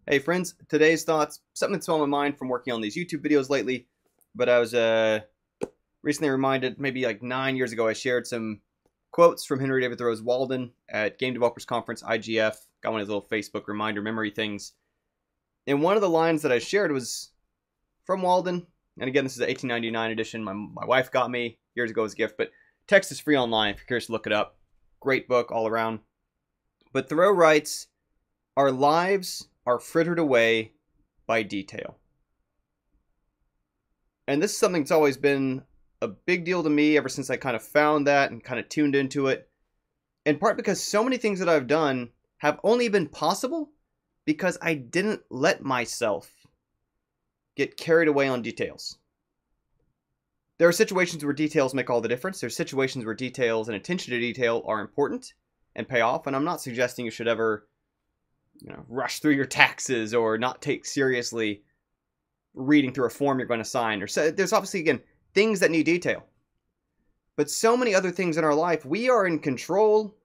Hey friends, today's thoughts, something that's on my mind from working on these YouTube videos lately, but I was recently reminded, maybe like 9 years ago, I shared some quotes from Henry David Thoreau's Walden at Game Developers Conference, IGF, got one of his little Facebook reminder memory things, and one of the lines that I shared was from Walden, and again, this is the 1899 edition, my wife got me years ago as a gift, but text is free online if you're curious to look it up. Great book all around. But Thoreau writes, "Our lives are frittered away by detail." And this is something that's always been a big deal to me ever since I kind of found that and kind of tuned into it. In part because so many things that I've done have only been possible because I didn't let myself get carried away on details. There are situations where details make all the difference. There's situations where details and attention to detail are important and pay off. And I'm not suggesting you should ever rush through your taxes or not take seriously reading through a form you're going to sign. Or so, there's obviously, again, things that need detail. But so many other things in our life, we are in control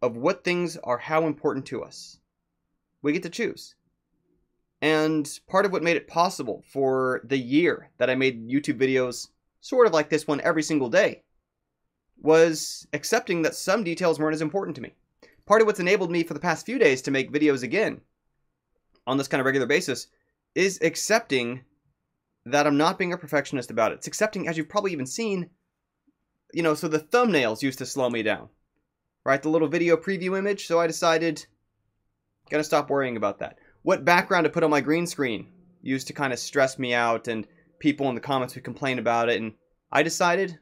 of what things are how important to us. We get to choose. And part of what made it possible for the year that I made YouTube videos sort of like this one every single day was accepting that some details weren't as important to me. Part of what's enabled me for the past few days to make videos again on this kind of regular basis is accepting that I'm not being a perfectionist about it. It's accepting, as you've probably even seen, so the thumbnails used to slow me down, right? The little video preview image. So I decided, gotta stop worrying about that. What background to put on my green screen used to kind of stress me out, and people in the comments would complain about it. And I decided,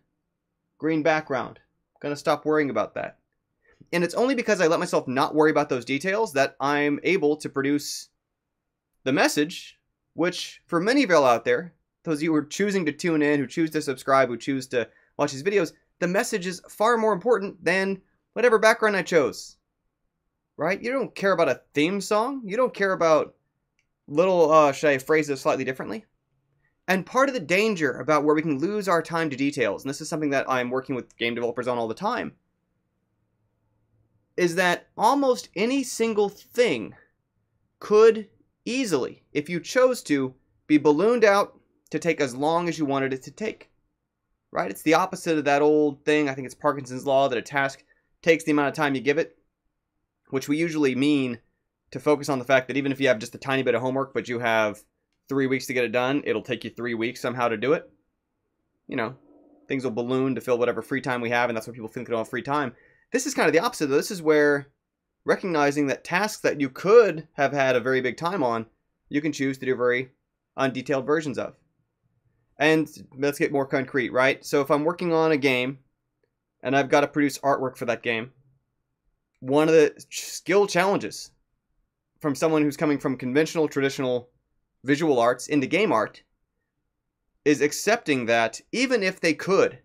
green background, gonna stop worrying about that. And it's only because I let myself not worry about those details that I'm able to produce the message, which for many of y'all out there, those of you who are choosing to tune in, who choose to subscribe, who choose to watch these videos, the message is far more important than whatever background I chose, right? You don't care about a theme song. You don't care about little, should I phrase this slightly differently? And part of the danger about where we can lose our time to details, and this is something that I'm working with game developers on all the time, is that almost any single thing could easily, if you chose to, be ballooned out to take as long as you wanted it to take, right? It's the opposite of that old thing, I think it's Parkinson's law, that a task takes the amount of time you give it, which we usually mean to focus on the fact that even if you have just a tiny bit of homework, but you have 3 weeks to get it done, it'll take you 3 weeks somehow to do it. Things will balloon to fill whatever free time we have, and that's what people think they don't have free time. This is kind of the opposite, though. This is where recognizing that tasks that you could have had a very big time on, you can choose to do very undetailed versions of. And let's get more concrete, right? So if I'm working on a game and I've got to produce artwork for that game, one of the skill challenges from someone who's coming from conventional, traditional visual arts into game art is accepting that even if they could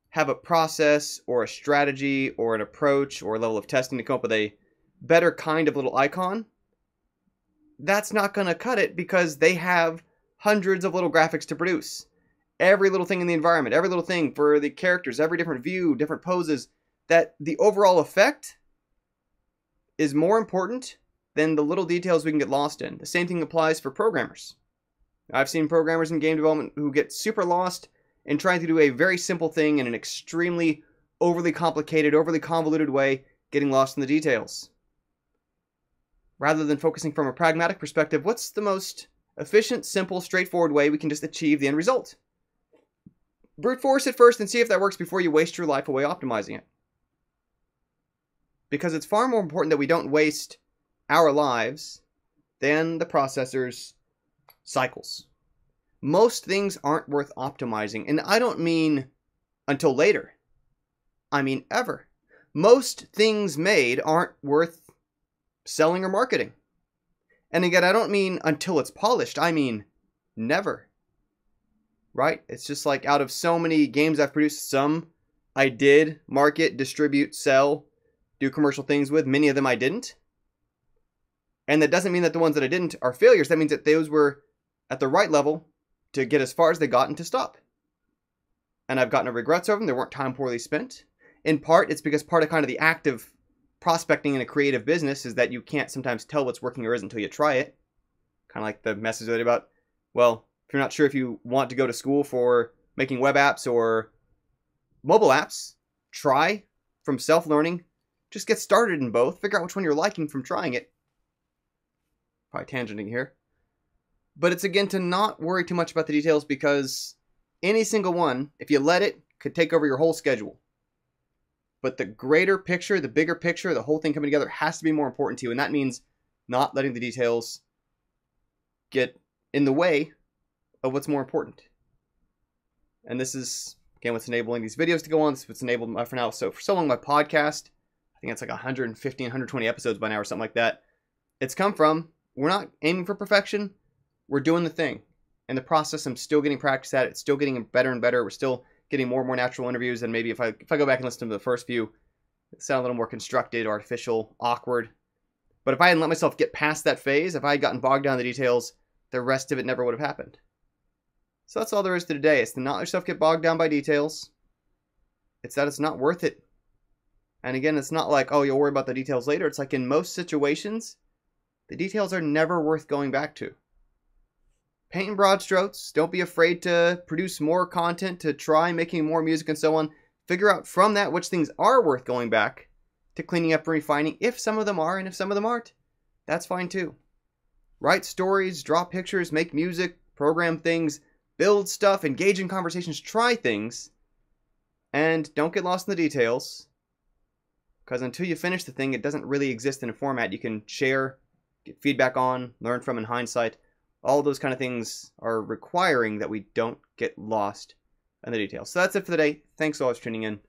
have a process or a strategy or an approach or a level of testing to come up with a better kind of little icon, that's not going to cut it because they have hundreds of little graphics to produce. Every little thing in the environment, every little thing for the characters, every different view, different poses, that the overall effect is more important than the little details we can get lost in. The same thing applies for programmers. I've seen programmers in game development who get super lost in trying to do a very simple thing in an extremely overly complicated, overly convoluted way, getting lost in the details. Rather than focusing from a pragmatic perspective, what's the most efficient, simple, straightforward way we can just achieve the end result? Brute force it first and see if that works before you waste your life away optimizing it. Because it's far more important that we don't waste our lives than the processor's cycles. Most things aren't worth optimizing, and I don't mean until later. I mean ever. Most things made aren't worth selling or marketing. And again, I don't mean until it's polished. I mean never. Right? It's just like out of so many games I've produced, some I did market, distribute, sell, do commercial things with. Many of them I didn't. And that doesn't mean that the ones that I didn't are failures. That means that those were at the right level to get as far as they got and to stop. And I've got no regrets over them. They weren't time poorly spent. In part, it's because part of kind of the act of prospecting in a creative business is that you can't sometimes tell what's working or isn't until you try it. Kind of like the message about, well, if you're not sure if you want to go to school for making web apps or mobile apps, try from self-learning. Just get started in both. Figure out which one you're liking from trying it. Probably tangenting here. But it's again to not worry too much about the details, because any single one, if you let it, could take over your whole schedule. But the greater picture, the bigger picture, the whole thing coming together has to be more important to you. And that means not letting the details get in the way of what's more important. And this is, again, what's enabling these videos to go on. This is what's enabled my, for now. So for so long, my podcast, I think it's like 150, 120 episodes by now or something like that. It's come from, we're not aiming for perfection. We're doing the thing. In the process, I'm still getting practice at it. It's still getting better and better. We're still getting more and more natural interviews. And maybe if I go back and listen to the first few, it sounded a little more constructed, artificial, awkward. But if I hadn't let myself get past that phase, if I had gotten bogged down in the details, the rest of it never would have happened. So that's all there is to today. It's to not let yourself get bogged down by details. It's that it's not worth it. And again, it's not like, oh, you'll worry about the details later. It's like in most situations, the details are never worth going back to. Paint in broad strokes. Don't be afraid to produce more content, to try making more music and so on. Figure out from that which things are worth going back to cleaning up and refining, if some of them are, and if some of them aren't. That's fine too. Write stories, draw pictures, make music, program things, build stuff, engage in conversations, try things, and don't get lost in the details, because until you finish the thing, it doesn't really exist in a format you can share, get feedback on, learn from in hindsight. All those kind of things are requiring that we don't get lost in the details. So that's it for today. Thanks so much for tuning in.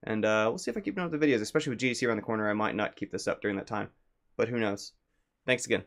And we'll see if I keep doing the videos, especially with GDC around the corner. I might not keep this up during that time, but who knows. Thanks again.